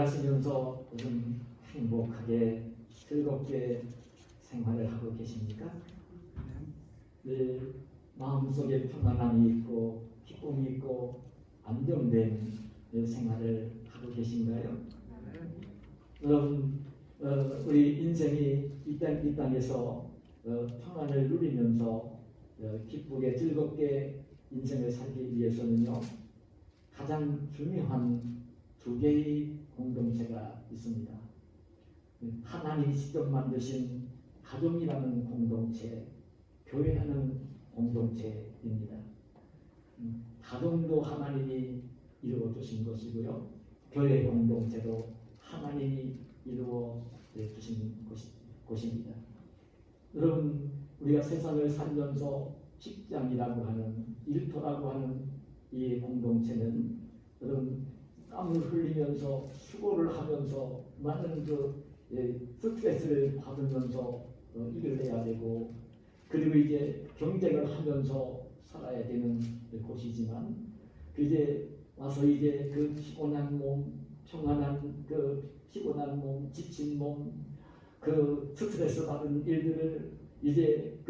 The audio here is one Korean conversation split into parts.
사시면서 좀 행복하게 즐겁게 생활을 하고 계십니까? 늘 마음속에 평안함이 있고 기쁨이 있고 안정된 생활을 하고 계신가요? 여러분, 우리 인생이 이 땅에서 평안을 누리면서 기쁘게 즐겁게 인생을 살기 위해서는요, 가장 중요한 두 개의 공동체가 있습니다. 하나님이 직접 만드신 가정이라는 공동체, 교회라는 공동체입니다. 가정도 하나님이 이루어 주신 것이고요, 교회 공동체도 하나님이 이루어 주신 곳입니다. 여러분, 우리가 세상을 살면서 직장이라고 하는, 일터라고 하는 이 공동체는 여러분 땀을 흘리면서 수고를 하면서 많은 스트레스를 받으면서 일을 해야 되고, 그리고 이제 경쟁을 하면서 살아야 되는 곳이지만, 이제 와서 이제 그 피곤한 몸, 평안한 피곤한 몸, 지친 몸, 그 스트레스 받은 일들을 이제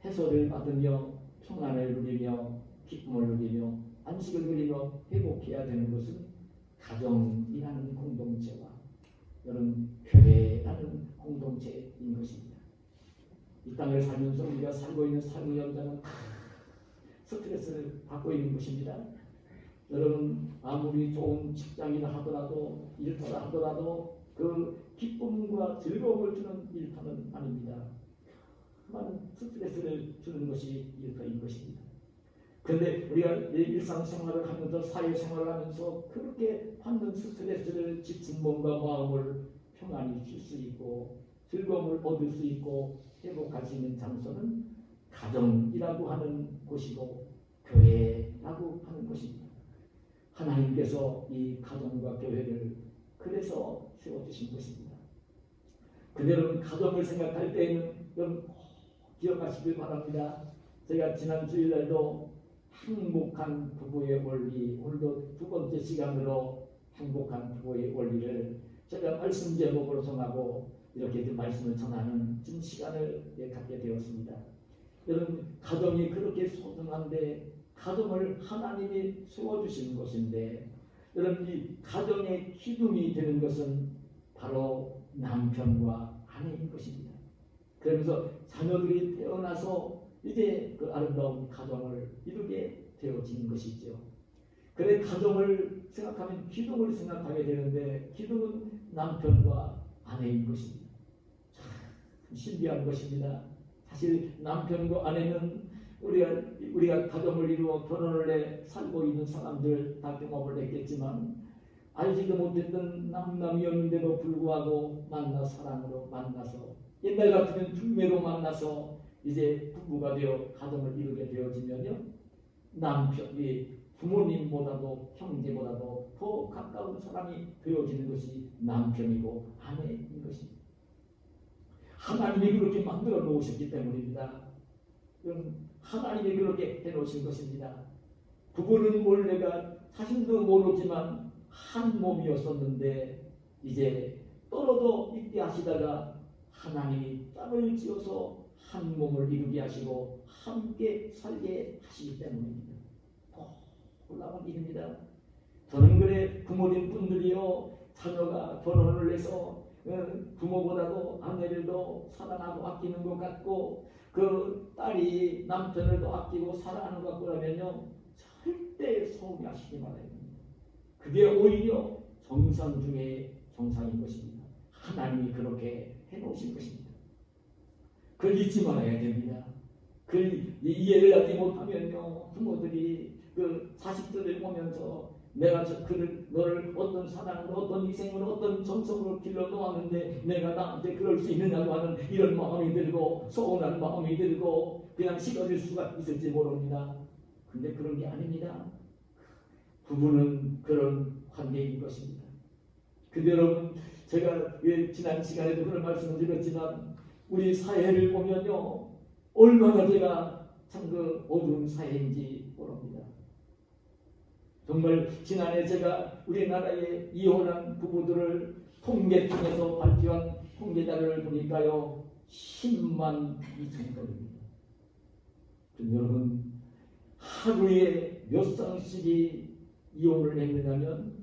해소를 받으며 평안을 누리며 기쁨을 누리며 안식을 누리며 회복해야 되는 것은 가정이라는 공동체와 여러분 교회라는 공동체인 것입니다. 이 땅을 살면서 우리가 살고 있는 삶의 현장은 다 스트레스를 받고 있는 것입니다. 여러분, 아무리 좋은 직장이라 하더라도, 일터라 하더라도 그 기쁨과 즐거움을 주는 일터는 아닙니다. 많은 스트레스를 주는 것이 일터인 것입니다. 그런데 우리가 일상생활을 하면서, 사회생활을 하면서 그렇게 받는 스트레스를 지친 몸과 마음을 평안히 쉴 수 있고 즐거움을 얻을 수 있고 회복할 수 있는 장소는 가정이라고 하는 곳이고 교회라고 하는 곳입니다. 하나님께서 이 가정과 교회를 그래서 세워주신 것입니다. 그대로 가정을 생각할 때에는 좀 기억하시길 바랍니다. 제가 지난 주일날도 행복한 부부의 원리, 오늘도 두 번째 시간으로 행복한 부부의 원리를 제가 말씀 제목으로 정하고 이렇게 말씀을 전하는 지금 시간을 갖게 되었습니다. 여러분, 가정이 그렇게 소중한데, 가정을 하나님이 세워주신 것인데, 여러분, 이 가정의 기둥이 되는 것은 바로 남편과 아내인 것입니다. 그러면서 자녀들이 태어나서 이제 그 아름다운 가정을 이루게 되어지는 것이죠. 그래, 가정을 생각하면 기둥을 생각하게 되는데, 기둥은 남편과 아내인 것입니다. 참 신비한 것입니다. 사실 남편과 아내는 우리가 가정을 이루어 결혼을 해 살고 있는 사람들 다 경험을 했겠지만, 알지도 못했던 남남이었는데도 불구하고 사랑으로 만나서, 옛날 같으면 중매로 만나서 이제 부부가 되어 가정을 이루게 되어지면요, 남편이 부모님보다도 형제보다도 더 가까운 사람이 되어지는 것이 남편이고 아내인 것입니다. 하나님이 그렇게 만들어 놓으셨기 때문입니다. 하나님이 그렇게 해놓으신 것입니다. 부부는 원래가 자신도 모르지만 한 몸이었었는데, 이제 떨어져 있게 하시다가 하나님이 짝을 지어서 한 몸을 이루게 하시고 함께 살게 하시기 때문입니다. 놀라운 일입니다. 저는 그래, 부모님 분들이요, 자녀가 결혼을 해서 부모보다도 아내를 더 사랑하고 아끼는 것 같고, 그 딸이 남편을 더 아끼고 사랑하는 것 같고 하면요, 절대 서운해하시지 말아야 됩니다. 그게 오히려 정상 중에 정상인 것입니다. 하나님이 그렇게 해놓으신 것입니다. 그걸 잊지 말아야 됩니다. 그걸 이해를 하지 못하면요, 부모들이 그 자식들을 보면서 내가 너를 어떤 사랑으로, 어떤 희생으로, 어떤 정성으로 길러 놓았는데 내가 나한테 그럴 수 있느냐고 하는 이런 마음이 들고, 서운한 마음이 들고 그냥 식어질 수가 있을지 모릅니다. 근데 그런 게 아닙니다. 부부는 그런 관계인 것입니다. 근데 여러분, 제가 지난 시간에도 그런 말씀을 드렸지만, 우리 사회를 보면요, 얼마나 제가 참 어두운 사회인지 모릅니다. 정말 지난해 제가 우리나라의 이혼한 부부들을 통계 통해서 발표한 통계 자료를 보니까요 10만 2천 건입니다. 여러분 하루에 몇 쌍씩이 이혼을 했느냐면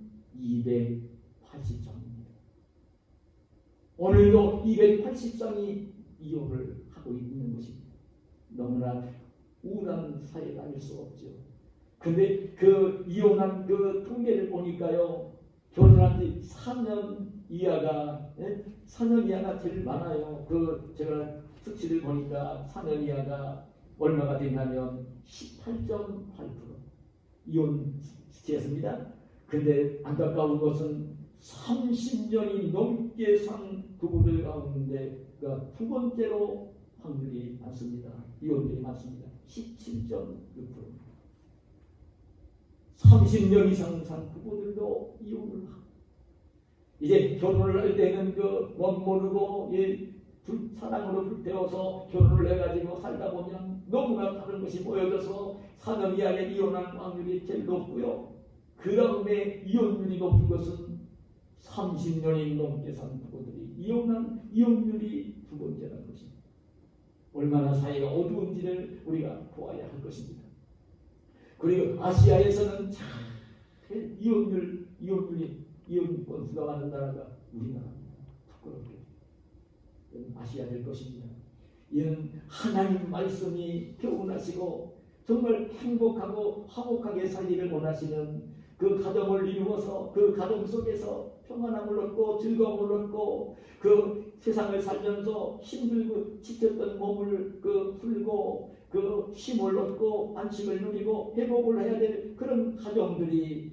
280쌍입니다. 오늘도 280쌍이 이혼을 하고 있는 것입니다. 너무나 우울한 사회가 아닐 수 없죠. 근데 그 이혼한 그 통계를 보니까요 결혼한 지 4년 이하가 4년 이하가 제일 많아요. 그 제가 수치를 보니까 4년 이하가 얼마가 되냐면 18.8% 이혼 수치였습니다. 근데 안타까운 것은 30년이 넘게 산 부부들 가운데 두 번째로 확률이 많습니다. 이혼율이 많습니다. 17.6%. 30년 이상 산 부부들도 이혼을 하고 이제 결혼을 할 때는 모르고 사랑으로 불태워서 결혼을 해가지고 살다 보면 너무나 다른 것이 보여져서 4년 이하에 이혼한 확률이 제일 높고요. 그 다음에 이혼율이 높은 것은 30년이 넘게 산 부부들이 이혼율이 두 번째라는 것입니다. 얼마나 사회가 어두운지를 우리가 보아야 할 것입니다. 그리고 아시아에서는 이혼 건수가 많은 나라가 우리나라입니다. 부끄럽게 아시아야 될 것입니다. 이는 하나님 말씀이 교훈하시고 정말 행복하고 화목하게 살기를 원하시는 그 가정을 이루어서 그 가정 속에서 평안함을 얻고 즐거움을 얻고 그 세상을 살면서 힘들고 지쳤던 몸을 풀고 그 쉼을 얻고 안식을 누리고 회복을 해야 될 그런 가정들이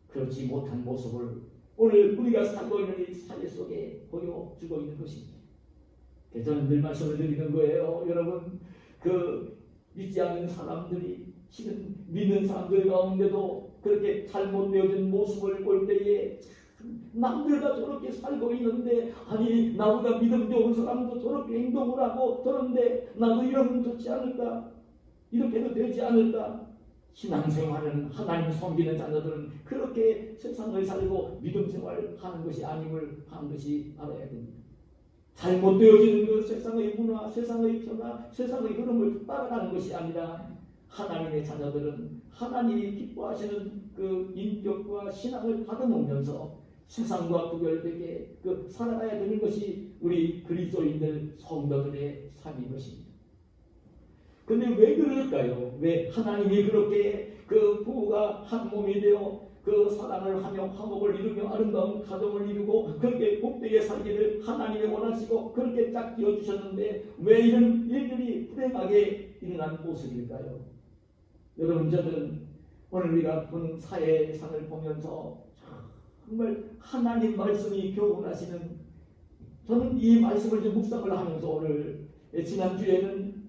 그렇지 못한 모습을 오늘 우리가 살고 있는 이 사회 속에 보여주고 있는 것입니다. 저는 늘 말씀을 드리는 거예요. 여러분 믿지 않는 사람들이 지금 믿는 사람들 가운데도 그렇게 잘못되어진 모습을 볼 때에 남들과 저렇게 살고 있는데 아니 나보다 믿음 좋은 사람도 저렇게 행동을 하고 저런데 나도 이러면 좋지 않을까? 이렇게도 되지 않을까? 신앙생활은 하나님 섬기는 자녀들은 그렇게 세상을 살고 믿음 생활을 하는 것이 아님을 반드시 알아야 됩니다. 잘못되어지는 그 세상의 문화, 세상의 변화, 세상의 흐름을 따라가는 것이 아니라 하나님의 자녀들은 하나님이 기뻐하시는 그 인격과 신앙을 다듬으면서 세상과 구별되게 살아가야 되는 것이 우리 그리스도인들 성도들의 삶인 것입니다. 그런데 왜 그럴까요? 왜 하나님이 그렇게 부부가 한 몸이 되어 사랑을 하며 화목을 이루며 아름다운 가정을 이루고 그렇게 복되게 살기를 하나님이 원하시고 그렇게 딱 지어주셨는데 왜 이런 일들이 불행하게 일어난 모습일까요? 여러분 저는 오늘 우리가 본 사회상을 보면서 정말 하나님 말씀이 교훈하시는 저는 이 말씀을 좀 묵상을 하면서 오늘 지난주에는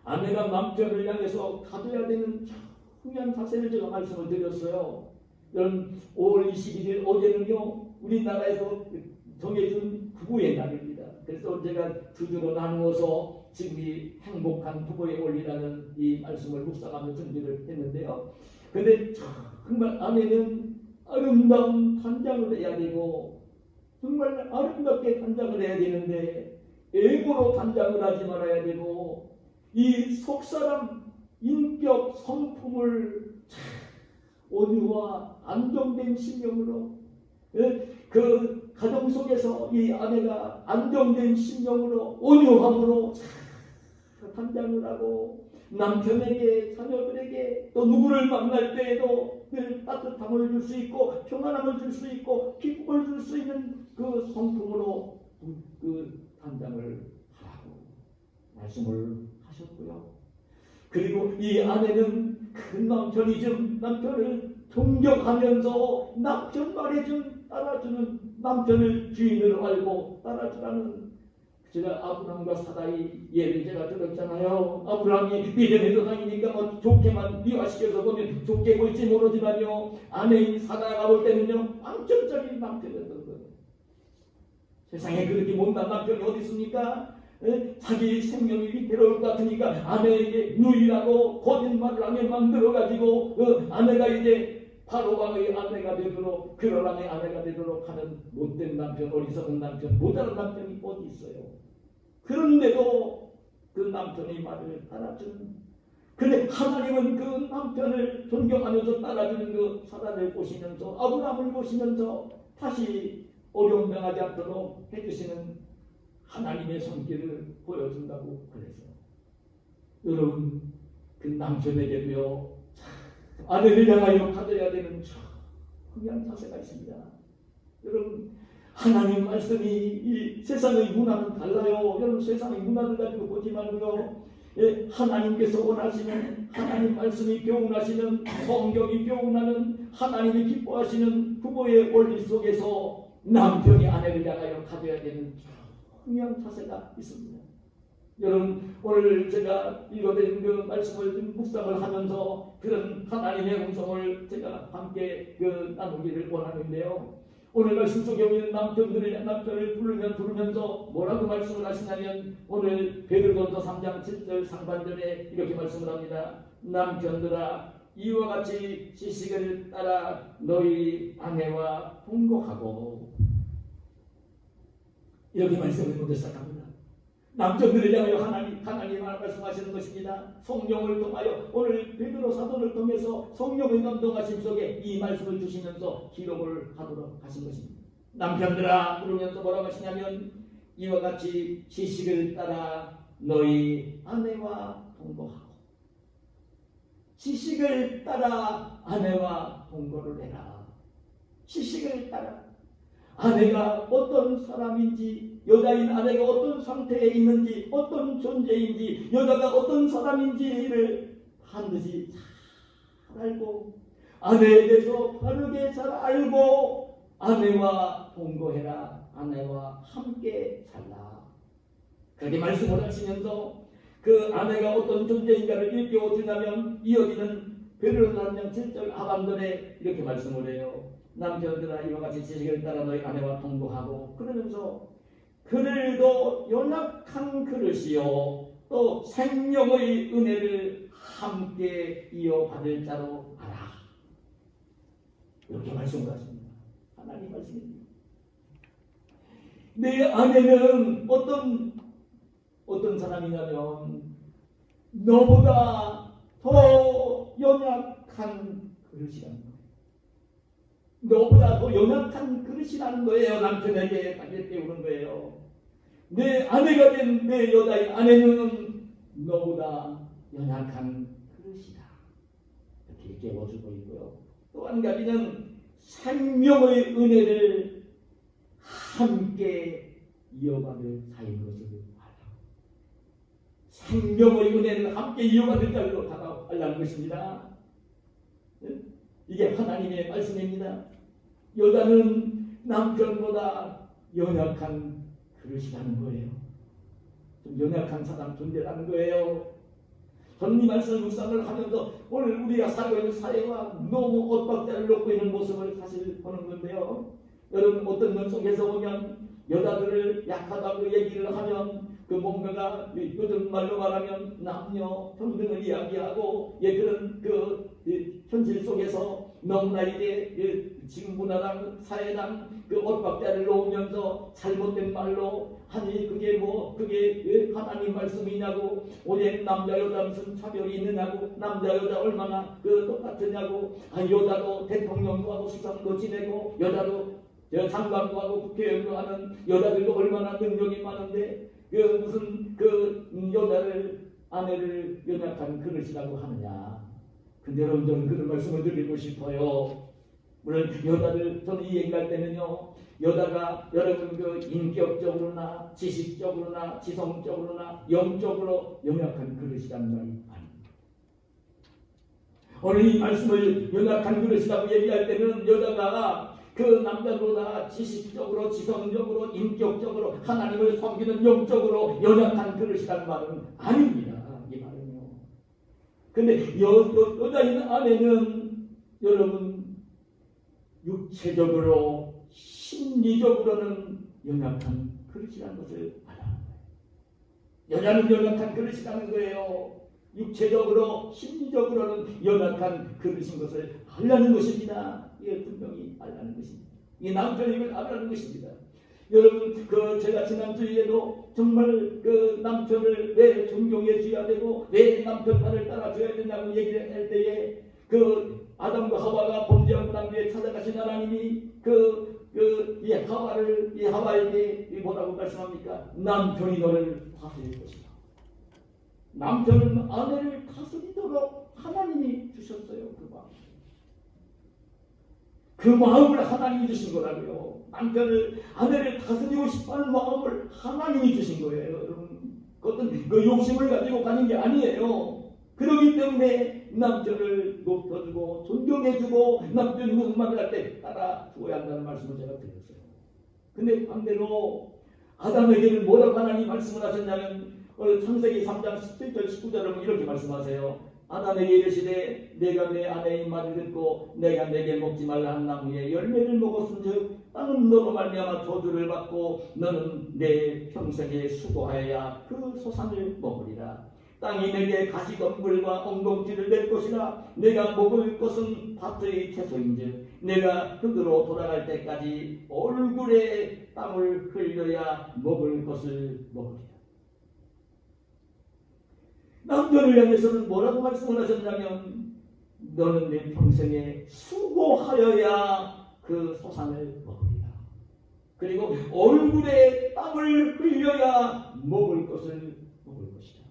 아내가 남편을 향해서 가져야 되는 중요한 자세를 제가 말씀을 드렸어요. 여러분 5월 21일 어제는요 우리나라에서 정해준 부부의 날입니다. 그래서 제가 두 주로 나누어서 지금 이 행복한 부부의 원리라는 이 말씀을 묵상하며 준비를 했는데요. 그런데 정말 아내는 아름다운 단장을 해야 되고 정말 아름답게 단장을 해야 되는데 애고로 단장을 하지 말아야 되고 이 속사람 인격 성품을 온유와 안정된 심령으로 그 가정 속에서 이 아내가 안정된 심령으로 온유함으로 단장을 하고 남편에게 자녀들에게 또 누구를 만날 때에도 늘 따뜻함을 줄 수 있고 평안함을 줄 수 있고 기쁨을 줄 수 있는 그 성품으로 단장을 하라고 말씀을 하셨고요. 그리고 이 아내는 그 남편을 존경하면서 남편 말에 좀 따라주는 남편을 주인으로 알고 따라주라는 제가 아브라함과 사라의 예를 제가 들었잖아요. 아브라함이 믿음의 조상이니까 좋게만 미화시켜서 보면 좋게 볼지 모르지만요 아내인 사라가 볼 때는요 왕천적인 남편이었던 거예요. 세상에 그렇게 못난 남편이 어디 있습니까? 자기 생명이 위태로울 것 같으니까 아내에게 누이라고 거짓말을 하며 만들어가지고 아내가 이제 바로왕의 아내가 되도록 그러람의 아내가 되도록 하는 못된 남편, 어리석은 남편, 모자란 남편이 어디 있어요? 그런데도 그 남편의 말을 따라주는, 근데 하나님은 그 남편을 존경하면서 따라주는 그 사람을 보시면서, 아브라함을 보시면서 다시 어려움 당하지 않도록 해주시는 하나님의 손길을 보여준다고 그랬어요. 여러분, 그 남편에게도요, 아내를 향하여 가져야 되는 중요한 자세가 있습니다. 여러분, 하나님 말씀이 이 세상의 문화는 달라요. 여러분, 세상의 문화를 가지고 보지 말고요, 하나님께서 원하시는, 하나님 말씀이 교훈하시는, 성경이 교훈하는, 하나님이 기뻐하시는 부부의 원리 속에서 남편이 아내를 향하여 가져야 되는 중요한 자세가 있습니다. 여러분, 오늘 제가 읽어드린 그 말씀을 좀 묵상을 하면서 그런 하나님의 음성을 제가 함께 나누기를 원하는데요. 오늘 말씀 속에 있는 남편을 부르면서 뭐라고 말씀을 하시냐면, 오늘 베드로전서 3장 7절 상반절에 이렇게 말씀을 합니다. 남편들아, 이와 같이 지식을 따라 너희 아내와 동거하고, 이렇게 말씀을 먼저 시작합니다. 남편들을 향하여 하나님 말씀하시는 것입니다. 성령을 통하여, 오늘 베드로 사도를 통해서 성령의 감동하심 속에 이 말씀을 주시면서 기록을 하도록 하신 것입니다. 남편들아, 그러면서 뭐라고 하시냐면, 이와 같이 지식을 따라 너희 아내와 동거하고, 지식을 따라 아내와 동거를 해라. 지식을 따라 아내가 어떤 사람인지, 여자인 아내가 어떤 상태에 있는지, 어떤 존재인지, 여자가 어떤 사람인지를 반드시 잘 알고, 아내에 대해서 바르게 잘 알고 아내와 동거해라. 아내와 함께 살라. 그렇게 말씀을 하시면서 그 아내가 어떤 존재인가를 일깨워주냐면, 이어지는 베드로전서 3장 7절 하반절에 이렇게 말씀을 해요. 남편들아, 이와 같이 지식을 따라 너희 아내와 동거하고, 그러면서 그들도 연약한 그릇이요 또 생명의 은혜를 함께 이어받을 자로 알아. 이렇게 말씀을 하십니다. 하나님 말씀입니다. 내 아내는 어떤 사람이냐면, 너보다 더 연약한 그릇이라는 거예요. 너보다 더 연약한 그릇이라는 거예요. 남편에게 다시 깨우는 거예요. 내 아내가 된 내 여자인 아내는 너보다 연약한 그릇이다. 이렇게 깨워주고 있고요. 또 한 가지는 생명의 은혜를 함께 이어받을 사이인 것을 알라. 생명의 은혜를 함께 이어받을 자로 다가가려는 것입니다. 이게 하나님의 말씀입니다. 여자는 남편보다 연약한 그릇이라는 거예요. 좀 연약한 사람 존재라는 거예요. 저는 이 말씀을 묵상을 하면서 오늘 우리가 살고 있는 사회와 너무 엇박자를 놓고 있는 모습을 사실 보는 건데요. 여러분, 어떤 면 속에서 보면 여자들을 약하다고 얘기를 하면 그 뭔가가 요즘 말로 말하면 남녀 평등을 이야기하고, 그런 현실 속에서 너무나 이제 지금 문화랑 사회랑 그 엇박자를 놓으면서 잘못된 말로, 아니 그게 왜 하나님 말씀이냐고, 오늘 남자 여자 무슨 차별이 있느냐고, 남자 여자 얼마나 똑같으냐고, 여자도 대통령도 하고 수상도 지내고, 여자도 장관도 하고 국회의원도 하는 여자들도 얼마나 능력이 많은데 무슨 여자를, 아내를 연약한 그릇이라고 하느냐. 근데 여러분, 저는 그런 말씀을 드리고 싶어요. 물론 여자들, 저는 이 얘기할 때는요, 여자가 여러분 인격적으로나 지식적으로나 지성적으로나 영적으로 연약한 그릇이라는 말이 아닙니다. 오늘 이 말씀을 연약한 그릇이라고 얘기할 때는 여자가 그 남자보다 지식적으로, 지성적으로, 인격적으로 하나님을 섬기는 영적으로 연약한 그릇이라는 말은 아닙니다. 이 말은요. 근데 여자인 아내는 여러분, 육체적으로, 심리적으로는 연약한 그릇이라는 것을 알아야 합니다. 여자는 연약한 그릇이라는 거예요. 육체적으로 심리적으로는 연약한 그릇인 것을 알라는 것입니다. 이게 분명히 알라는 것입니다. 이 남편이 이걸 알라는 것입니다. 여러분, 제가 지난주에도 정말 남편을 왜 존경해 줘야 되고 왜 남편 말을 따라줘야 되냐고 얘기를 할 때에 아담과 하와가 범죄한 난 뒤에 찾아가신 하나님이 이 하와에게 뭐라고 말씀합니까? 남편이 너를 다스릴 것이다. 남편은 아내를 다스리도록 하나님이 주셨어요. 그 마음을 하나님이 주신 거라고요. 아내를 다스리고 싶어하는 마음을 하나님이 주신 거예요. 여러분, 그것은 욕심을 가지고 가는 게 아니에요. 그렇기 때문에 남편을 높여주고 존경해주고 남편이 무슨 말을 할 때 따라 주어야 한다는 말씀을 제가 드렸어요. 근데 반대로 아담에게는 뭐라고 하나님 말씀을 하셨냐면 창세기 3장 17절 19절을 이렇게 말씀하세요. 아담에게 이르시되 내가 내 아내의 말을 듣고 내가 내게 먹지 말라 한 나무의 열매를 먹었은즉 땅은 너로 말미암아 저주를 받고 너는 내 평생에 수고하여야 그 소산을 먹으리라. 땅이 내게 가시덤불과 엉겅퀴를 낼 것이라. 내가 먹을 것은 밭의 채소인즉 내가 흙으로 돌아갈 때까지 얼굴에 땀을 흘려야 먹을 것을 먹으리라. 남편을 향해서는 뭐라고 말씀을 하셨냐면 너는 내 평생에 수고하여야 그 소산을 먹으리라. 그리고 얼굴에 땀을 흘려야 먹을 것을 먹을 것이다.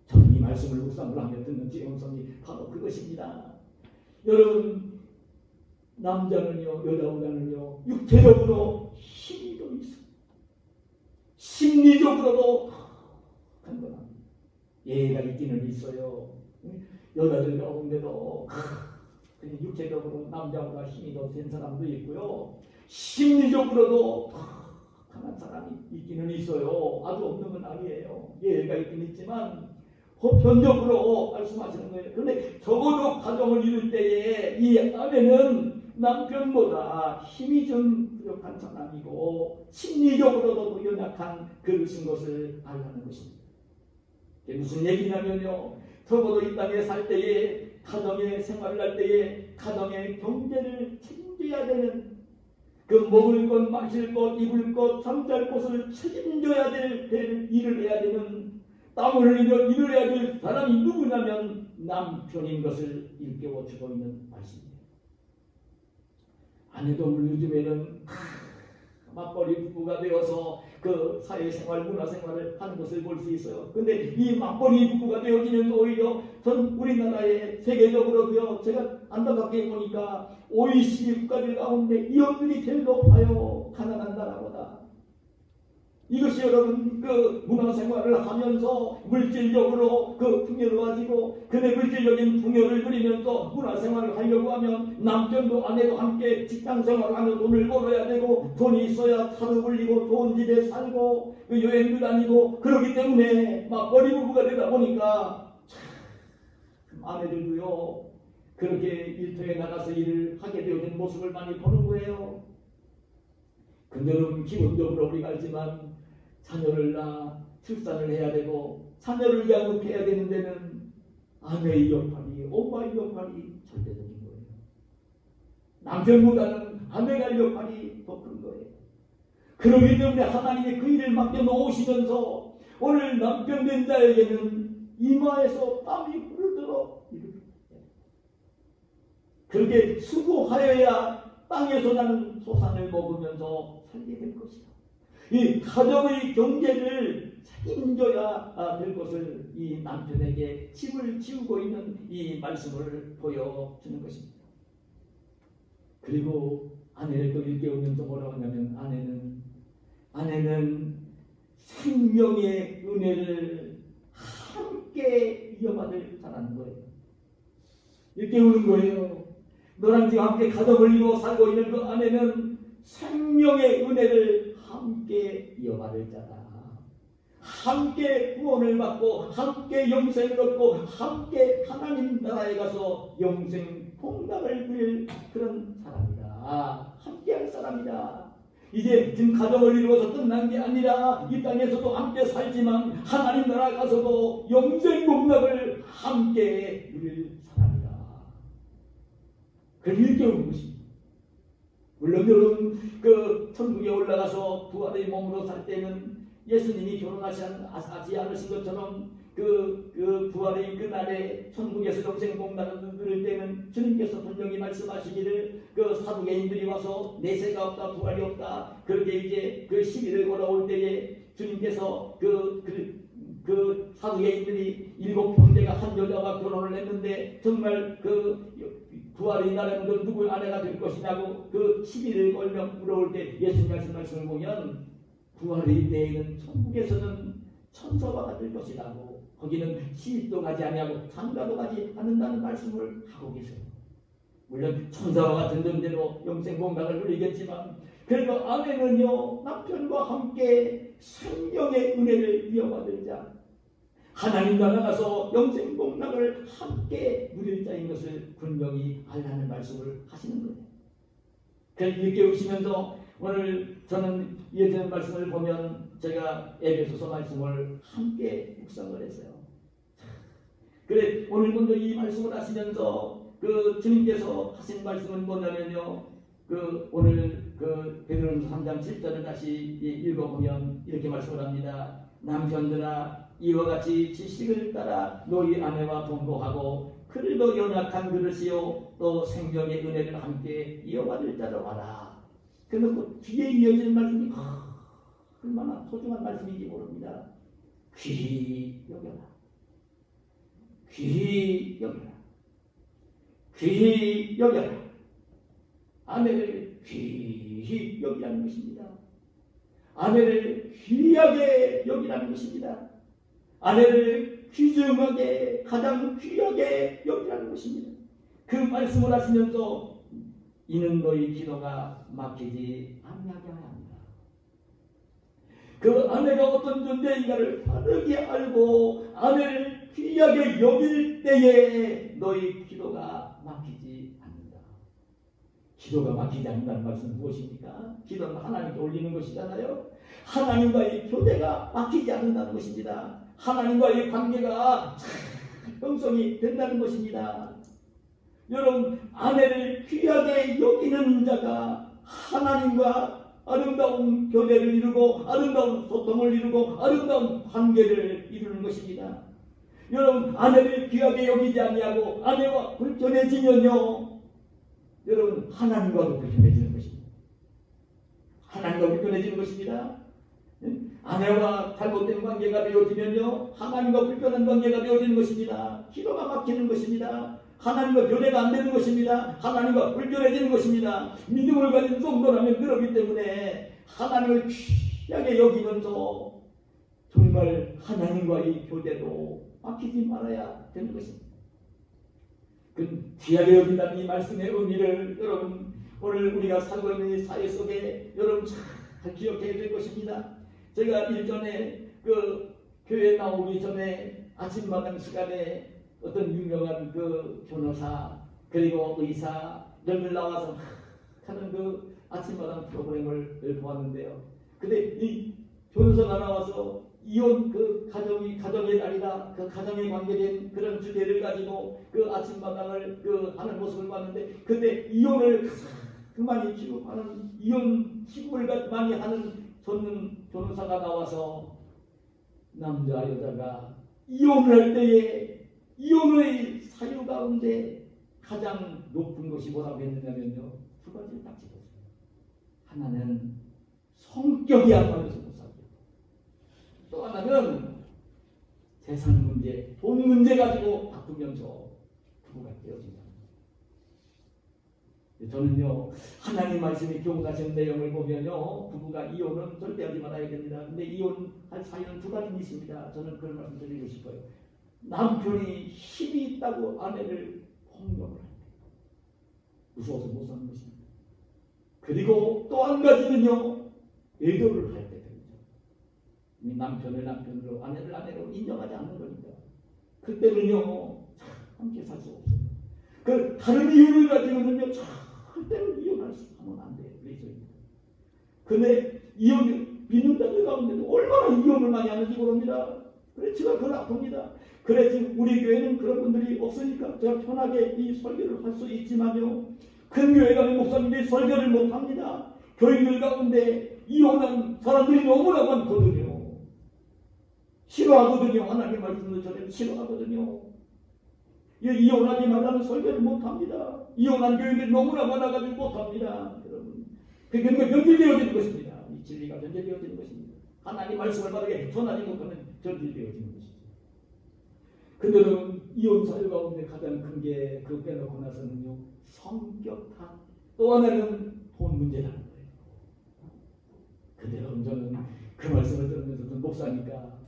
저는 이 말씀을 묵상을 하며 듣는 제 음성이 바로 그것입니다. 여러분, 남자는요, 여자보다는요, 육체적으로 힘이 더 있어요. 심리적으로도 강건합니다. 예가 있기는 있어요. 여자들 가운데도 그냥 육체적으로 남자보다 힘이 더 센 사람도 있고요. 심리적으로도 강한 사람이 있기는 있어요. 아주 없는 건 아니에요. 예가 있긴 있지만 보편적으로 말씀하시는 거예요. 그런데 적어도 가정을 이룰 때에 이 아내는 남편보다 힘이 좀 부족한 사람이고 심리적으로도 연약한 그릇인 것을 알라는 것입니다. 무슨 얘기냐면요, 적어도 이 땅에 살 때에 가정의 생활을 할 때에 가정의 경제를 책임져야 되는 먹을 것, 마실 것, 입을 것, 잠잘 곳을 책임져야 될 일을 해야 되는 땀을 흘려 일을 해야 될 사람이 누구냐면 남편인 것을 일깨워주고 있는 말씀입니다. 아내도 요즘에는 맞벌이 부부가 되어서 사회생활, 문화생활을 하는 것을 볼 수 있어요. 근데 이 맞벌이 부부가 되어지면 오히려 전 우리나라에 세계적으로도요, 제가 안타깝게 보니까 OECD 국가들 가운데 이혼율이 제일 높아요. 가난한 나라보다. 이것이 여러분 문화생활을 하면서 물질적으로 풍요로워지고 근데 물질적인 풍요를 누리면서 문화생활을 하려고 하면 남편도 아내도 함께 직장생활을 하며 돈을 벌어야 되고 돈이 있어야 차도 굴리고 좋은 집에 살고 여행도 다니고 그렇기 때문에 맞벌이 부부가 되다 보니까 참 아내들도요 그렇게 일터에 나가서 일을 하게 되어진 모습을 많이 보는 거예요. 근데 여러분 기본적으로 우리가 알지만 자녀를 낳아 출산을 해야 되고 자녀를 양육해야 되는 데는 아내의 역할이, 엄마의 역할이 절대적인 거예요. 남편보다는 아내가 할 역할이 더 큰 거예요. 그렇기 때문에 하나님의 그 일을 맡겨놓으시면서 오늘 남편 된 자에게는 이마에서 땀이 흐르도록 그렇게 수고하여야 땅에서 나는 소산을 먹으면서 살게 될 것이다. 이 가정의 경제를 책임져야 될 것을 이 남편에게 짐을 지우고 있는 이 말씀을 보여주는 것입니다. 그리고 아내를 또 일깨우면서 뭐라고 하냐면 아내는 생명의 은혜를 함께 이어받을 자라는 거예요. 일깨우는 거예요. 너랑 지금 함께 가정을 이루어 살고 있는 그 아내는 생명의 은혜를 함께 이어받을 자다. 함께 구원을 받고 함께 영생을 얻고 함께 하나님 나라에 가서 영생 통닭을 누릴 그런 사람이다. 함께 할 사람이다. 이제 지금 가정을 이루어서 끝난 게 아니라 이 땅에서도 함께 살지만 하나님 나라 가서도 영생 복락을 함께 누릴 사람이다. 그걸 일깨우는 것입니다. 물론 여러분 그 천국에 올라가서 부활의 몸으로 살 때는 예수님이 결혼하지 않으신 것처럼 그 부활의 그날에 천국에서 영생 복락을 누릴 때는 주님께서 분명히 말씀하시기를 그 사두개인들이 와서 내세가 없다 부활이 없다 그렇게 이제 그 시비를 걸어올 때에 주님께서 그 사두개인들이 7형제가 한 여자와 결혼을 했는데 정말 그 부활의 날에는 그 누구의 아내가 될 것이냐고 그 시비를 걸며 물어올 때 예수님 말씀을 보면 부활의 때에는 천국에서는 천사와 같을 것이라고 거기는 시집도 가지 아니하고 장가도 가지 않는다는 말씀을 하고 계세요. 물론 천사와 같은 존재로 영생 복락을 누리겠지만 그래도 아내는요 남편과 함께 생명의 은혜를 이어받을 자 하나님 나라 가서 영생 복락을 함께 누릴 자인 것을 분명히 알라는 말씀을 하시는 거예요. 그걸 일깨우시면서 오늘 저는 예전 말씀을 보면 제가 에베소서 말씀을 함께 묵상을 했어요. 그래 오늘 먼저 이 말씀을 하시면서 그 주님께서 하신 말씀은 뭐냐면요. 그 오늘 그 베드로전서 3장 7절을 다시 읽어보면 이렇게 말씀을 합니다. 남편들아 이와 같이 지식을 따라 너희 아내와 동거하고 그를 더 연약한 그릇이요 또 생명의 은혜를 함께 이어받을 자로 하라. 그래서 뒤에 이어지는 말씀이 얼마나 소중한 말씀인지 모릅니다. 귀히 여겨라. 귀히 여겨라. 귀히 여겨라. 아내를 귀히 여기라는 것입니다. 아내를 귀하게 여기라는 것입니다. 아내를 귀중하게 가장 귀하게 여기라는 것입니다. 그 말씀을 하시면서 이는 너희 기도가 막히지 아니하게 하야 합니다. 그 아내가 어떤 존재인가를 바르게 알고 아내를 귀하게 여길 때에 너희 기도가 막히지 않는다. 기도가 막히지 않는다는 말씀은 무엇입니까? 기도는 하나님께 올리는 것이잖아요. 하나님과의 교제가 막히지 않는다는 것입니다. 하나님과의 관계가 형성이 된다는 것입니다. 여러분 아내를 귀하게 여기는 자가 하나님과 아름다운 교제를 이루고 아름다운 소통을 이루고 아름다운 관계를 이루는 것입니다. 여러분 아내를 귀하게 여기지 아니하고 아내와 불편해지면요 여러분 하나님과도 불편해지는 것입니다. 하나님과 불편해지는 것입니다. 아내와 잘못된 관계가 되어지면요 하나님과 불편한 관계가 되어지는 것입니다. 기도가 막히는 것입니다. 하나님과 교제가 안 되는 것입니다. 하나님과 불편해지는 것입니다. 믿음을 가진 성도라면 그렇기 때문에 하나님을 귀하게 여기면서 정말 하나님과의 교제도 막히지 말아야 되는 것입니다. 그 귀하게 여긴다는 이 말씀의 의미를 여러분 오늘 우리가 살고 있는 이 사회 속에 여러분 잘 기억해야 될 것입니다. 제가 일전에 그 교회 나오기 전에 아침마당 시간에 어떤 유명한 그 변호사 그리고 의사들 나와서 하는 그 아침마당 프로그램을 보았는데요. 근데 이 변호사가 나와서 이혼 그 가정의 날이다 그 가정에 관계된 그런 주제를 가지고 그 아침마당을 그 하는 모습을 봤는데 그때 이혼을 많이 취급하는 이혼 취급을 많이 하는 전문 변호사가 나와서 남자 여자가 이혼을 할 때에 이혼의 사유 가운데 가장 높은 것이 뭐라고 했느냐면요. 두 가지를 딱 집었어요. 하나는 성격이 안 맞아서 못 살고 또 하나는 재산 문제, 돈 문제 가지고 다투면서 부부가 깨어진다. 저는요 하나님 말씀이 교훈하신 내용을 보면요 부부가 이혼은 절대 하지 말아야 됩니다. 근데 이혼할 사유는 두 가지 있습니다. 저는 그런 말씀 드리고 싶어요. 남편이 힘이 있다고 아내를 폭력을 합니다. 무서워서 못 사는 것입니다. 그리고 또 한 가지는요 애도를 할 때 됩니다. 남편을 남편으로 아내를 아내로 인정하지 않는 겁니다. 그때는요 함께 살 수 없어요. 그 다른 이유를 가지고는요 절대로 이혼하면 안 돼요. 근데 이혼을 믿는 자들 가운데도 얼마나 이혼을 많이 하는지 모릅니다. 그래 제가 그걸 아픕니다. 그래 지금 우리 교회는 그런 분들이 없으니까 제가 편하게 이 설교를 할 수 있지만요, 큰 교회 가는 목사님들이 설교를 못합니다. 교인들 가운데 이혼한 사람들이 너무나 많거든요. 싫어하거든요. 하나님 말씀도 저는 싫어하거든요. 이혼하지 말라는 설교를 못합니다. 이혼한 교인들이 너무나 많아가지고 못합니다. 여러분, 그게 변질되어지는 것입니다. 이 진리가 변질되어지는 것입니다. 하나님 말씀을 바르게 전하지 못하면 변질되어지는 것이죠. 근데는 이혼 사유 가운데 가장 큰 게 그 빼놓고 나서는요, 성격 탓, 또 하나는 돈 문제라는 거예요. 그대로 저는 그 말씀을 들으면서 목사니까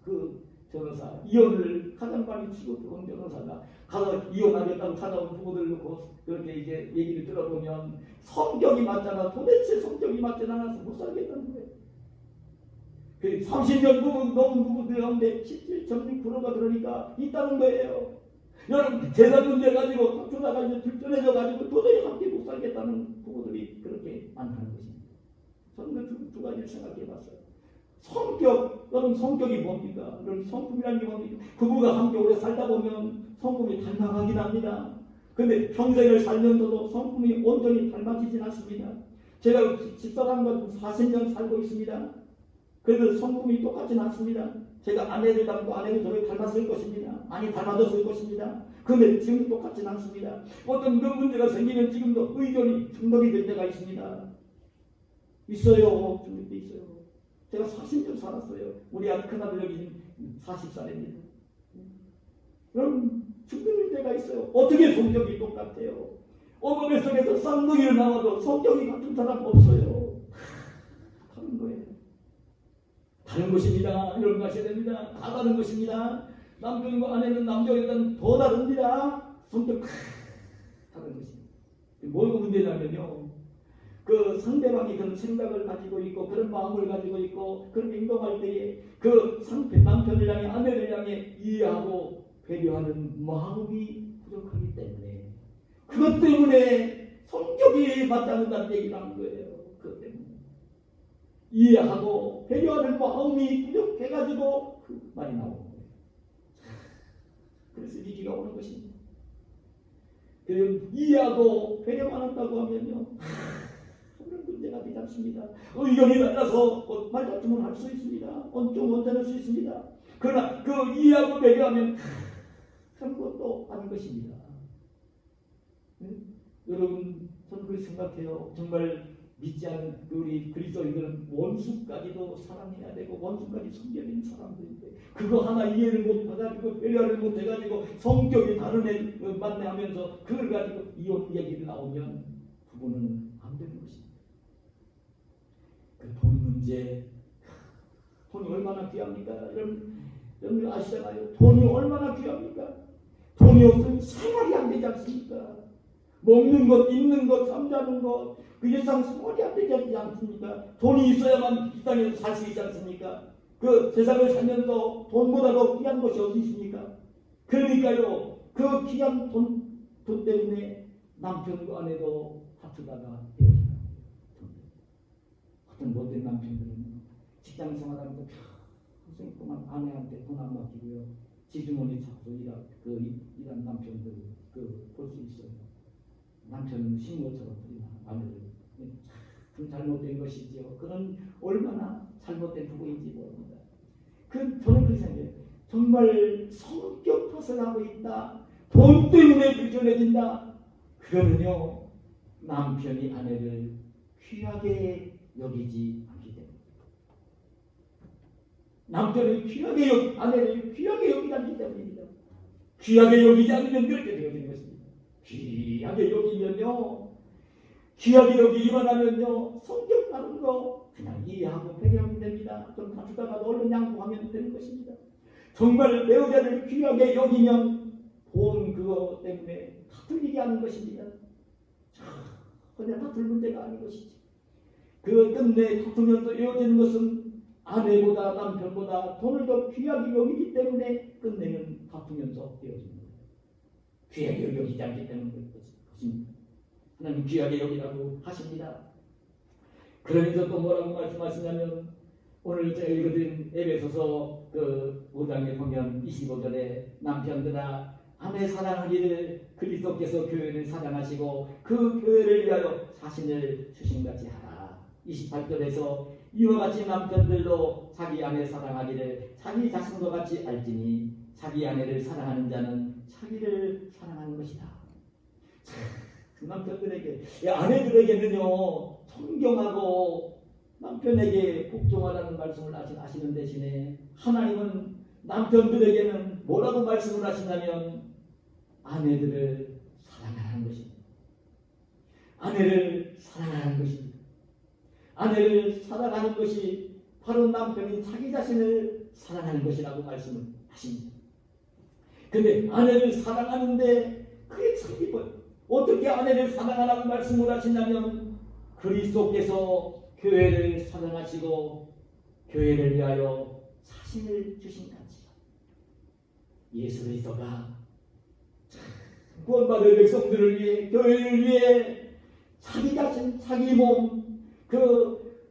그 변호사, 이혼을 가장 많이 치고 들어온 변호사가 가서 이혼하겠다고 찾아온 부부들 놓고 그렇게 이제 얘기를 들어보면 성격이 맞잖아. 도대체 성격이 맞지 않아서 못 살겠다는 거예요. 그 30년 부부 넘은 부부들 가운데 17.6%가 그러니까 있다는 거예요. 여러분, 재산 문제 가지고 다투다가 이제 불편해져 가지고 도저히 함께 못 살겠다는 부부들이 그렇게 많다는 것입니다. 저는 그 두 가지를 생각해 봤어요. 성격, 여러분 성격이 뭡니까? 여러분 성품이라는 게 뭡니까? 부부가 함께 오래 살다 보면 성품이 닮아가긴 합니다. 근데 평생을 살면서도 성품이 온전히 닮아지진 않습니다. 제가 집사람과 40년 살고 있습니다. 그래도 성품이 똑같지는 않습니다. 제가 아내를 닮고 아내를 저를 닮았을 것입니다. 아니 닮아졌을 것입니다. 그런데 지금 똑같지는 않습니다. 어떤 그 문제가 생기면 지금도 의견이 충돌이 될 때가 있습니다. 있어요. 충돌이 있어요. 제가 40년 살았어요. 우리 큰아들 여기 40살입니다. 그럼 충돌일 때가 있어요. 어떻게 성격이 똑같아요? 어머니 속에서 쌍둥이를 나와도 성격이 같은 사람 없어요. 다른 거예요. 다른 것입니다. 이런 거 하셔야 됩니다. 다 다른 것입니다. 남편과 아내는 남자보다는 더 다릅니다. 성격 다른 것입니다. 뭐가 문제냐면요, 그 상대방이 그런 생각을 가지고 있고 그런 마음을 가지고 있고 그런 행동할 때에 그 남편을 향해 아내를 향해 이해하고 배려하는 마음이 부족하기 때문에, 그것 때문에 성격이 맞지 않는다는 얘기를 하는 거예요. 그것 때문에 이해하고 배려하는 마음이 부족해가지고 그 말이 나오는 거예요. 그래서 위기가 오는 것입니다. 그리고 이해하고 배려만 한다고 하면요, 그런 문제가 되지 않습니다. 의견이 달라서 말다툼을 할 수 있습니다. 좀 언짢을 수 있습니다. 그러나 그 이해하고 배려하면 그런 것도 아닌 것입니다. 여러분, 저는 그렇게 생각해요. 정말 믿지 않는 우리 그리스도인들은 원수까지도 사랑해야 되고 원수까지 섬겨주는 사람들인데 그거 하나 이해를 못해가지고 배려를 못해가지고 성격이 다른 애 만나면서 그걸 가지고 이혼 얘기를 나오면 부부는 안 되는 것입니다. 그 돈 문제, 돈이 얼마나 귀합니까? 여러분 아시잖아요. 돈이 얼마나 귀합니까? 돈이 없으면 생활이 안 되지 않습니까? 먹는 것, 입는 것, 잠자는 것, 그 일상 생활이 안 되지 않습니까? 돈이 있어야만 이 땅에서 살 수 있지 않습니까? 그 세상을 살면서 돈보다 더 귀한 것이 어디 있습니까? 그러니까요, 그 귀한 돈 때문에 남편과 아내도 다투다가 헤어진다. 어떤 못된 남편들은 직장 생활하면서 평생 동안 아내한테 돈 안 맡기고요, 지주머니 찾고 일한 남편들 볼 수 있어요. 남편은 식모처럼 아내를 참 잘못된 것이지요. 그는 얼마나 잘못된 부부인지 모릅니다. 저는 그렇게 생각해요. 정말 성격 탓을 하고 있다, 돈 때문에 불편해진다, 그러면요 남편이 아내를 귀하게 여기지 않기 때문에, 남편을 아내를 귀하게 여기지 않기 때문입니다. 귀하게 여기지 않으면 그렇게 되어지는 것입니다. 귀하게 여기면요, 귀하게 여기기만 하면요, 성격 다른 거 그냥 이해하고 배려하면 됩니다. 좀 다투다가도 얼른 양보하면 되는 것입니다. 정말 배우자를 귀하게 여기면 돈 그거 때문에 다툴 일이 아닌 것입니다. 그냥 다툴 문제가 아닌 것이지. 그 끝내 다투면서 이어지는 것은 아내보다 남편보다 돈을 더 귀하게 여기기 때문에 끝내는 다투면서 이어집니다. 귀하게 여기지 않기 때문에 것입니다. 하나님 귀하게 여기라고 하십니다. 그러면서 또 뭐라고 말씀하시냐면 오늘 제가 읽어드린 에베소서 그 5장에 보면 25절에 남편들아 아내 사랑하기를 그리스도께서 교회를 사랑하시고 그 교회를 위하여 자신을 주신같이 하라. 28절에서 이와 같이 남편들도 자기 아내 사랑하기를 자기 자신과 같이 알지니 자기 아내를 사랑하는 자는 자기를 사랑하는 것이다. 남편들에게 아내들에게는요 존경하고 남편에게 복종하라는 말씀을 하시는 대신에 하나님은 남편들에게는 뭐라고 말씀을 하시냐면 아내들을 사랑하라는 것입니다. 아내를 사랑하는 것입니다. 아내를 사랑하는 것이 바로 남편이 자기 자신을 사랑하는 것이라고 말씀을 하십니다. 근데 아내를 사랑하는데 그게 참 기뻐요. 어떻게 아내를 사랑하라고 말씀을 하시냐면 그리스도께서 교회를 사랑하시고 교회를 위하여 자신을 주신 같이 예수 그리스도가 구원받을 백성들을 위해 교회를 위해 자기 자신 자기 몸 그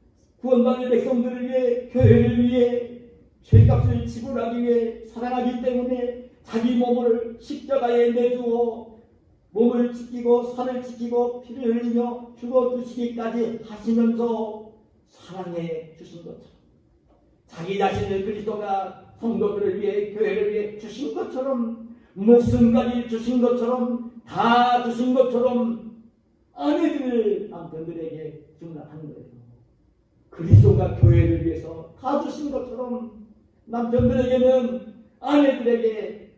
구원받을 백성들을 위해 교회를 위해 죄값을 지불하기 위해 사랑하기 때문에 자기 몸을 십자가에 내주어 몸을 지키고 살을 지키고 피를 흘리며 죽어주시기까지 하시면서 사랑해 주신 것처럼 자기 자신을 그리스도가 성도들을 위해 교회를 위해 주신 것처럼 목숨까지 주신 것처럼 다 주신 것처럼 아내들을 남편들에게 주문하는 거예요. 그리스도가 교회를 위해서 다 주신 것처럼 남편들에게는 아내들에게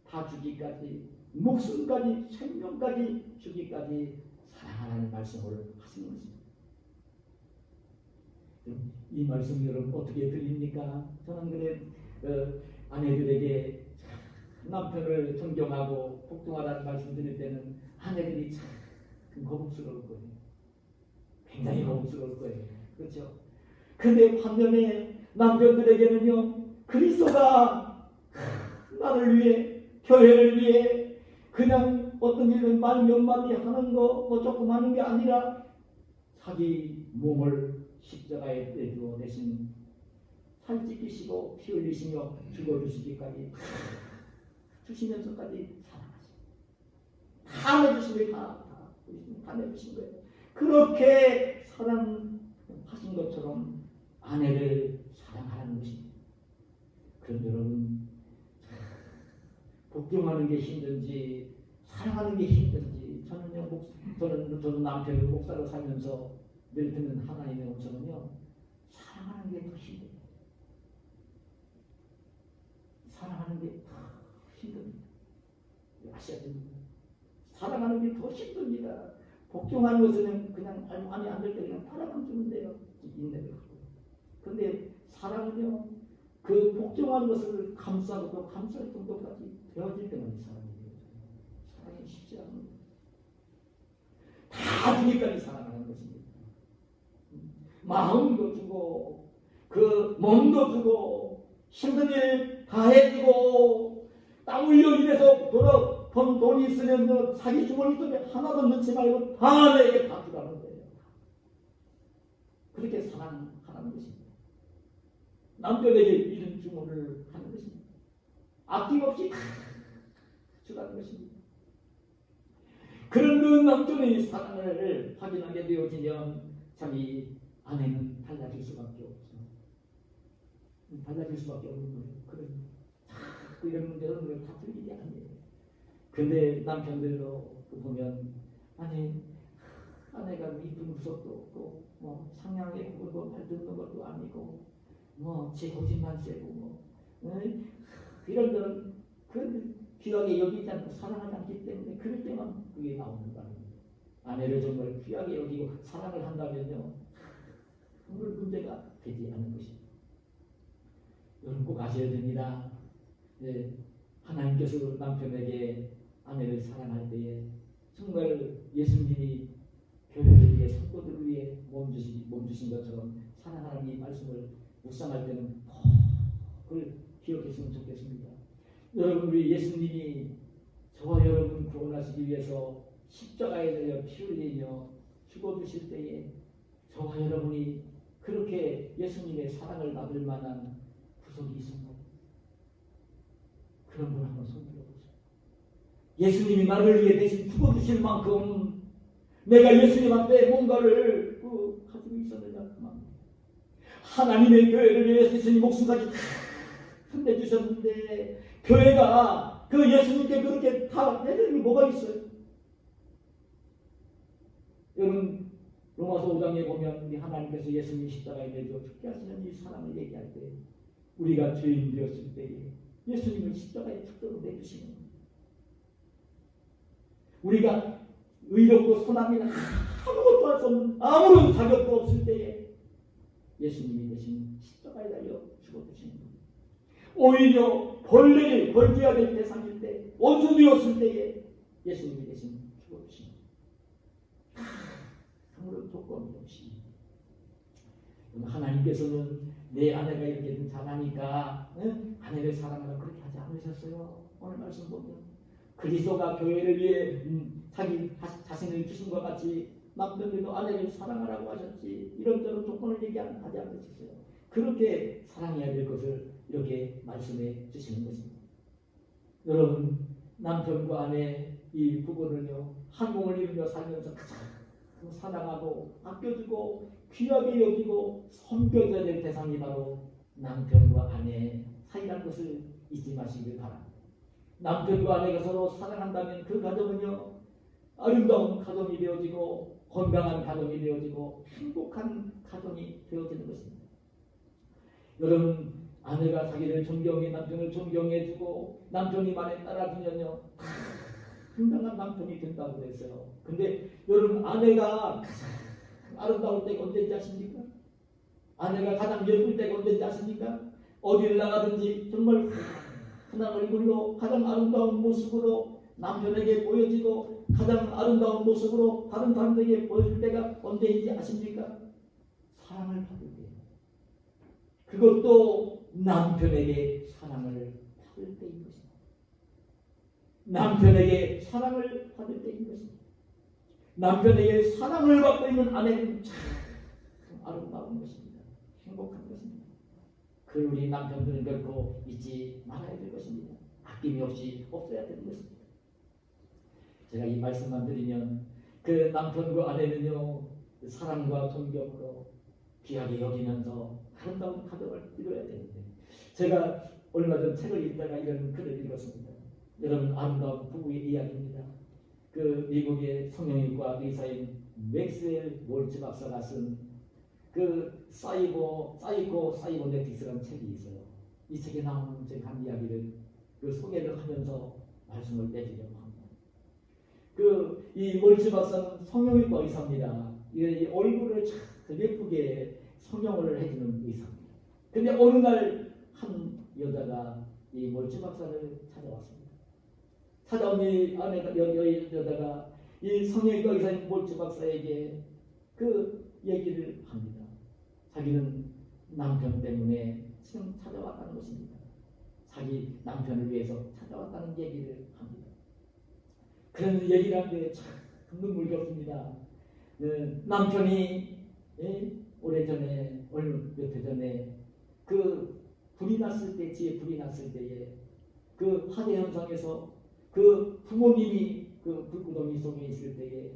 다 주기까지 목숨까지 생명까지 주기까지 사랑하라는 말씀을 하시는 것입니다. 이 말씀 여러분 어떻게 들립니까? 저는 그래 아내들에게 남편을 존경하고 복종하라는 말씀 드릴 때는 아내들이 참 거북스러울 거예요. 굉장히 거북스러울 거예요. 그렇죠? 근데 반면에 남편들에게는요 그리스도가 나를 위해 교회를 위해 그냥 어떤 일은 말 몇 마디 하는 거 뭐 조금 하는 게 아니라 자기 몸을 십자가에 내주어 대신 살 찢기시고 피 흘리시며 죽어주시기까지 주시면서까지 사랑하시고 다 내주신 거예요. 다 내주신 거예요. 그렇게 사랑하신 것처럼 아내를 사랑하라는 것입니다. 그럼 여러분 복종하는 게 힘든지 사랑하는 게 힘든지 저는 남편을 목사로 살면서 늘 듣는 하나님의 음성은요 사랑하는 게 더 힘들어요. 사랑하는 게 더 힘듭니다. 아셔야 됩니다. 사랑하는 게 더 힘듭니다. 복종하는 것은 그냥 마음에 안 들 때 그냥 바라만 주면 돼요. 인내를 갖고. 근데 사랑은요 그 복종하는 것을 감싸고 또 감쌀 정도까지 되어질 때만 사랑이에요. 사랑이 쉽지 않습니다. 다 주기까지 사랑하는 것입니다. 마음도 주고 그 몸도 주고 힘든 일 다 해주고 땀 흘려 일해서 번 돈이 있으면 자기 주머니 속에 하나도 넣지 말고 다 내게 다 주라는 거예요. 그렇게 사랑하는 것입니다. 남편에게 이런 주문을 하는 것입니다. 아낌없이 다 주라는 것입니다. 그런 그 남편의 사랑을 확인하게 되어지면 참 이 아내는 달라질 수밖에 없죠. 달라질 수밖에 없는 거예요. 이런 문제는 다 틀린 게 아니에요. 근데 남편들도 보면 아니 아내가 이쁜 구석도 없고 뭐 상냥하게 굴고 말 듣는 것도 아니고 뭐 제 고집만 세고 뭐 이런 그 귀하게 여기지 않고 사랑하지 않기 때문에 그럴 때만 그게 나오는 거예요. 아내를 정말 귀하게 여기고 사랑을 한다면요 정말 문제가 되지 않는 것입니다. 여러분 꼭 아셔야 됩니다. 네, 하나님께서 남편에게 아내를 사랑할 때에 정말 예수님이 교회를 위해 성도들을 위해 몸 주신 것처럼 사랑하는 이 말씀을 묵상할 때는 그걸 기억했으면 좋겠습니다. 여러분 우리 예수님이 저와 여러분 구원하시기 위해서 십자가에 달려 피 흘리며 죽어주실 때에 저와 여러분이 그렇게 예수님의 사랑을 받을 만한 구석이 있었나요? 그런 분 한번 손 들어보세요. 예수님이 나를 위해 대신 죽어주실 만큼 내가 예수님 앞에 뭔가를 가지고 있었느냐 그만. 하나님의 교회를 위해 예수님 목숨까지 다 끝내주셨는데 교회가 그 예수님께 그렇게 다 해드린 게 뭐가 있어요? 여러분 로마서 5장에 보면 우리 하나님께서 예수님 십자가에 내려 죽게 하시는 이 사랑을 얘기할 때 우리가 죄인 되었을 때에 예수님을 십자가에 죽도록 내주시는 겁니다. 우리가 의롭고 선함이나 아무것도 할 수 없는 아무런 자격도 없을 때에 예수님이 대신 십자가에 달려 죽어주시는 겁니다. 오히려 벌레를 벌줘야 될 대상일 때 원수되었을 때에 예수님이 대신 죽어주시는 겁니다. 아무런 조건이 없이 하나님께서는 내 아내가 이렇게 좀 잘하니까 아내를 사랑하라 그렇게 하지 않으셨어요. 오늘 말씀 보면 그리스도가 교회를 위해 자기 자신을 주신 것 같이 남편들도 아내를 사랑하라고 하셨지 이런저런 조건을 얘기하지 않으셨어요. 그렇게 사랑해야 될 것을 이렇게 말씀해 주시는 것입니다. 여러분 남편과 아내 이 부부는요 한 몸을 이루며 살면서 가장 사랑하고 아껴주고 귀하게 여기고 섬겨줘야 될 대상이 바로 남편과 아내 사이라는 것을 잊지 마시길 바랍니다. 남편과 아내가 서로 사랑한다면 그 가정은요 아름다운 가정이 되어지고 건강한 가정이 되어지고 행복한 가정이 되어지는 것입니다. 여러분 아내가 자기를 존경해 남편을 존경해주고 남편이 말에 따라주면요 당당한 남편이 된다고 그랬어요. 근데 여러분 아내가 가장 아름다울 때가 언제인지 아십니까? 아내가 가장 예쁠 때가 언제인지 아십니까? 어디를 나가든지 정말 흔한 얼굴로 가장 아름다운 모습으로 남편에게 보여지고 가장 아름다운 모습으로 다른 사람들에게 보여줄 때가 언제인지 아십니까? 사랑을 받을 때. 그것도 남편에게 사랑을 받을 때인 것입니다. 남편에게 사랑을 받을 때인 것입니다. 남편에게 사랑을 받고 있는 아내는 참 아름다운 것입니다. 행복한 것입니다. 그 우리 남편들은 결코 잊지 말아야 될 것입니다. 아낌이 없이 없어야 되는 것입니다. 제가 이 말씀만 드리면 그 남편과 아내는요 사랑과 존경으로 귀하게 여기면서 아름다운 가정을 이루어야 되는데 제가 얼마 전 책을 읽다가 이런 글을 읽었습니다. 여러분 아름다운 부부의 이야기입니다. 그 미국의 성형외과 의사인 맥스웰 월츠 박사가 쓴 그 사이버네틱스라는 책이 있어요. 이 책에 나오는 한 이야기를 그 소개를 하면서 말씀을 떼주려고 합니다. 이 월츠 박사는 성형외과 의사입니다. 이 얼굴을 참 예쁘게 성형을 해주는 의사입니다. 근데 어느 날 한 여자가 이 월츠 박사를 찾아왔습니다. 찾아온 이 여자가 이 성형외과 의사인 월츠 박사에게 그 얘기를 합니다. 자기는 남편 때문에 지금 찾아왔다는 것입니다. 자기 남편을 위해서 찾아왔다는 얘기를 합니다. 그런 얘기를 하는데 참 눈물겹습니다. 남편이 오래전에 몇 해 전에 그 불이 났을 때 지에 불이 났을 때에 그 화재 현상에서 그 부모님이 그 불구덩이 속에 있을 때에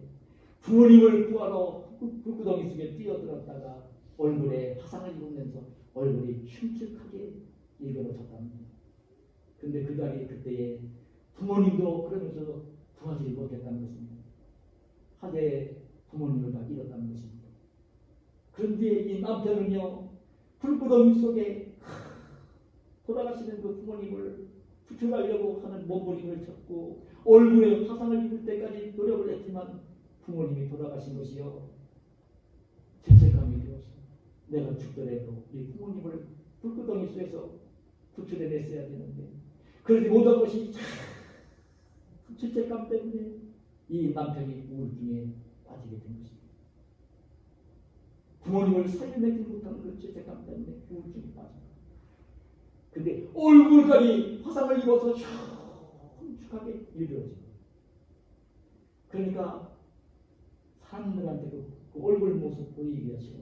부모님을 구하러 불구덩이 속에 뛰어들었다가 얼굴에 화상을 입으면서 얼굴이 흉측하게 일그러졌답니다. 근데 그 자리에 그때에 부모님도 그러면서 구하지 못했다는 것입니다. 화재 부모님을 다 잃었다는 것입니다. 그런데 이 남편은요 불구덩이 속에 돌아가시는 그 부모님을 구출하려고 하는 몸부림을 쳤고 얼굴에 화상을 입을 때까지 노력을 했지만 부모님이 돌아가신 것이요 죄책감이 되었습니다. 내가 죽더라도 이 부모님을 불구덩이 속에서 구출해냈어야 되는데 그러지 못한 것이 죄책감 때문에 이 남편이 우울증에 빠지게 된 것입니다. 부모님을 살려내지 못한 그 죄책감 때문에 우울증에 빠집니다. 근데 얼굴까지 화상을 입어서 흉측하게 일그러집니다. 그러니까 사람들한테 그 얼굴 모습 보이기 위해서.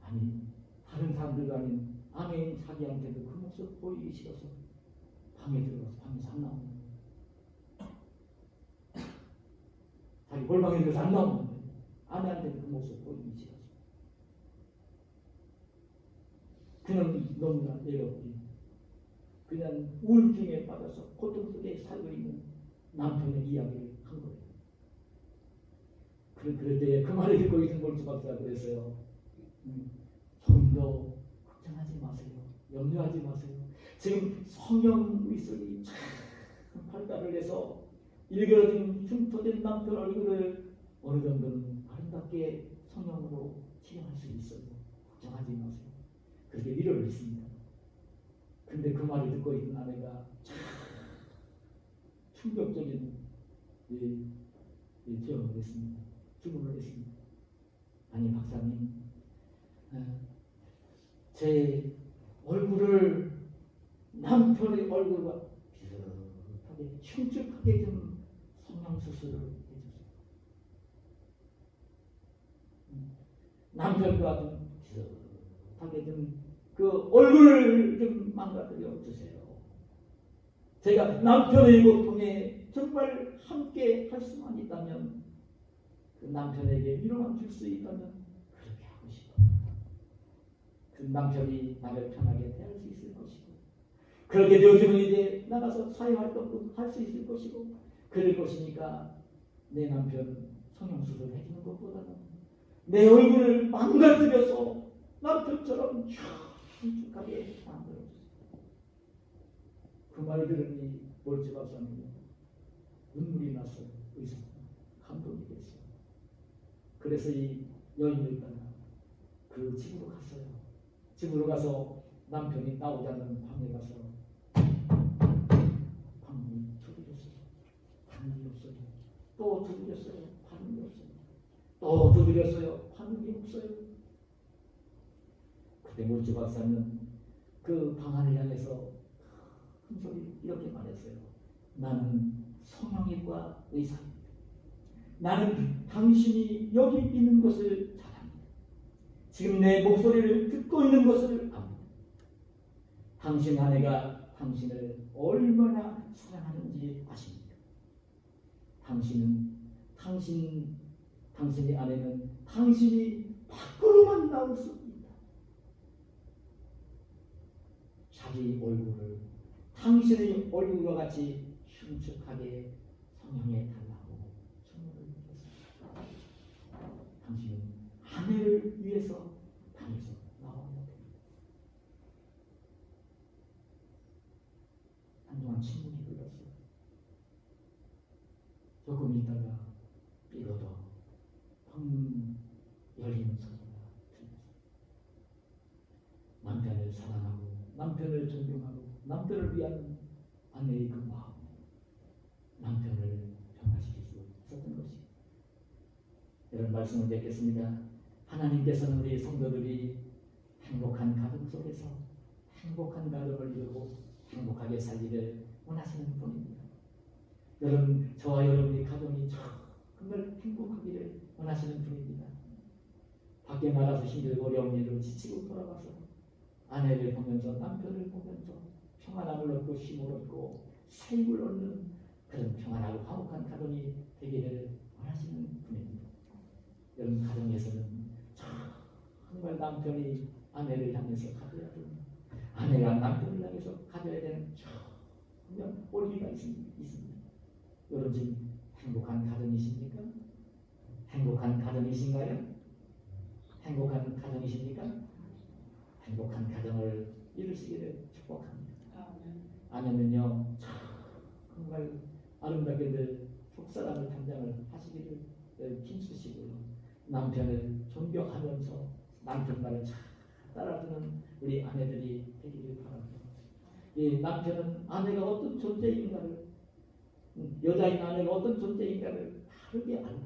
아니, 다른 사람들도 아닌 아내인 자기한테도 그 모습 보이기 싫어서 방에 들어가서 방에서 안 나오는 거예요. 자기 골방에 들어가서 안 나오는 거예요. 아내한테도 그 모습 보이기 싫어서. 그는 너무나 외롭고 그냥 우울증에 빠져서 고통 속에 살고 있는 남편의 이야기를 한 거예요. 그럴 때 그 말을 듣고 있는 몰주 박사가 그랬어요. 좀 더 걱정하지 마세요. 염려하지 마세요. 지금 성령 의술이 참 발달을 해서 일그러진 흉터된 남편 얼굴을 어느 정도는 아름답게 성령으로 치료할 수 있어요. 걱정하지 마세요. 그렇게 위로를 했습니다. 근데 그 말을 듣고 있는 아내가 참 충격적인 표현을 했습니다. 주문을 했습니다. 아니 박사님, 제 얼굴을 남편의 얼굴과 비슷하게 흉측하게 좀 성형수술을 해주세요. 남편과 좀 비슷하게 좀 그 얼굴을 좀 망가뜨려 주세요. 제가 남편의 고통에 정말 함께 할 수만 있다면, 그 남편에게 위로만 줄 수 있다면 그렇게 하고 싶어요. 그 남편이 나를 편하게 대할 수 있을 것이고, 그렇게 되어지면 이제 나가서 사회활동도 할 수 있을 것이고, 그럴 것이니까 내 남편 성형수술 해주는 것보다는 내 얼굴을 망가뜨려서 남편처럼 흉측하게 만들어주세요. 그 말 들으니 몰주 박사님 눈물이 났어요. 의사 감동이 됐어요. 그래서 이 여인을 따라 그 집으로 갔어요. 집으로 가서 남편이 나오지 않는 방에 가서 방문이 두드렸어요. 반응이 없어요. 또 두드렸어요. 반응이 없어요. 또 두드렸어요. 반응이 없어요. 그때 몰주 박사는 그 방 안을 향해서 큰 소리 이렇게 말했어요. 나는 성형외과 의사입니다. 나는 당신이 여기 있는 것을 잘 압니다. 지금 내 목소리를 듣고 있는 것을 압니다. 당신 아내가 당신을 얼마나 사랑하는지 아십니까? 당신의 아내는 당신이 밖으로만 나올 수 있다. 자기 얼굴을 당신의 얼굴과 같이 흉측하게 성형해 달라고 주문을 했습니다. 당신은 아내를 위해서 방에서 나와야 됩니다. 한동안 침묵이 흘렀어요. 조금 있다가 비로소 방 열리는 소리가 들렸어요. 남편을 사랑하고 남편을 존경하고 남편을 위한 아내의 그 마음, 남편을 변화시킬 수 있었던 것이. 이런 말씀을 듣겠습니다. 하나님께서는 우리 성도들이 행복한 가정 속에서 행복한 가정을 이루고 행복하게 살기를 원하시는 분입니다. 여러분, 저와 여러분의 가정이 정말 행복하기를 원하시는 분입니다. 밖에 나가서 힘들고 어려운 일로 지치고 돌아와서 아내를 보면서 남편을 보면서 평안함을 얻고 힘을 얻고 삶을 얻는 그런 평안하고 화목한 가정이 되기를 원하시는 분입니다. 여러분, 가정에서는 정말 남편이 아내를 향해서 가져야 되는, 아내가 남편을 향해서 가져야 되는 정말 원리가 있습니다. 여러분, 지금 행복한 가정이십니까? 행복한 가정이신가요? 행복한 가정이십니까? 행복한 가정을 이루시기를 축복합니다. 아멘은요, 정말 아름답게들 속사랑을 단장을 하시기를 힘쓰시고요. 남편을 존경하면서 남편 말을 잘 따라주는 우리 아내들이 되기를 바랍니다. 이 남편은 아내가 어떤 존재인가를, 여자인 아내가 어떤 존재인가를 다르게 알고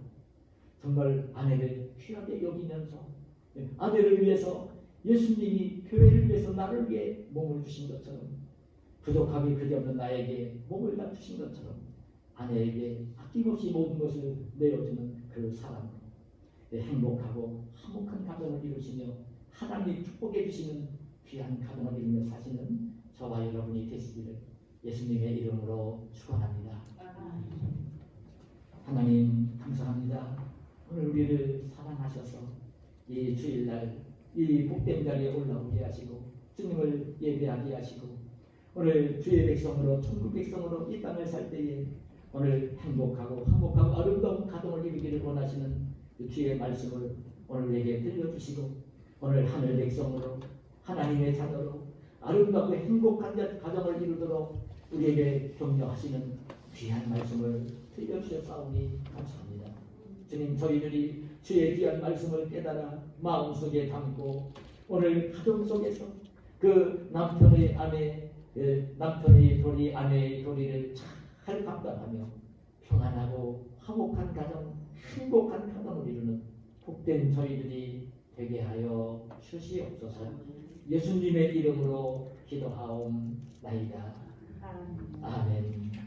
정말 아내를 귀하게 여기면서 아내를 위해서 예수님이 교회를 위해서 나를 위해 몸을 주신 것처럼 부족하게 그지없는 나에게 몸을 다 주신 것처럼 아내에게 아낌없이 모든 것을 내어주는 그 사람으로 행복하고 화목한 가정을 이루시며 하나님이 축복해 주시는 귀한 가정을 이루며 사시는 저와 여러분이 되시기를 예수님의 이름으로 축원합니다. 하나님 감사합니다. 오늘 우리를 사랑하셔서 이 주일날 이 복된 자리에 올라오게 하시고 주님을 예배하게 하시고 오늘 주의 백성으로 천국 백성으로 이 땅을 살 때에 오늘 행복하고 화목하고 아름다운 가정을 이루기를 원하시는 주의 말씀을 오늘 내게 들려주시고 오늘 하늘 백성으로 하나님의 자녀로 아름답고 행복한 가정을 이루도록 우리에게 격려하시는 귀한 말씀을 들려주셨사오니 감사합니다. 주님, 저희들이 주의 귀한 말씀을 깨달아 마음속에 담고 오늘 가정 속에서 그 남편의 아내, 남편의 도리, 아내의 도리를 잘 감당하며 평안하고 화목한 가정, 행복한 가정을 이루는 복된 저희들이 되게 하여 주시옵소서. 예수님의 이름으로 기도하옵나이다. 아멘.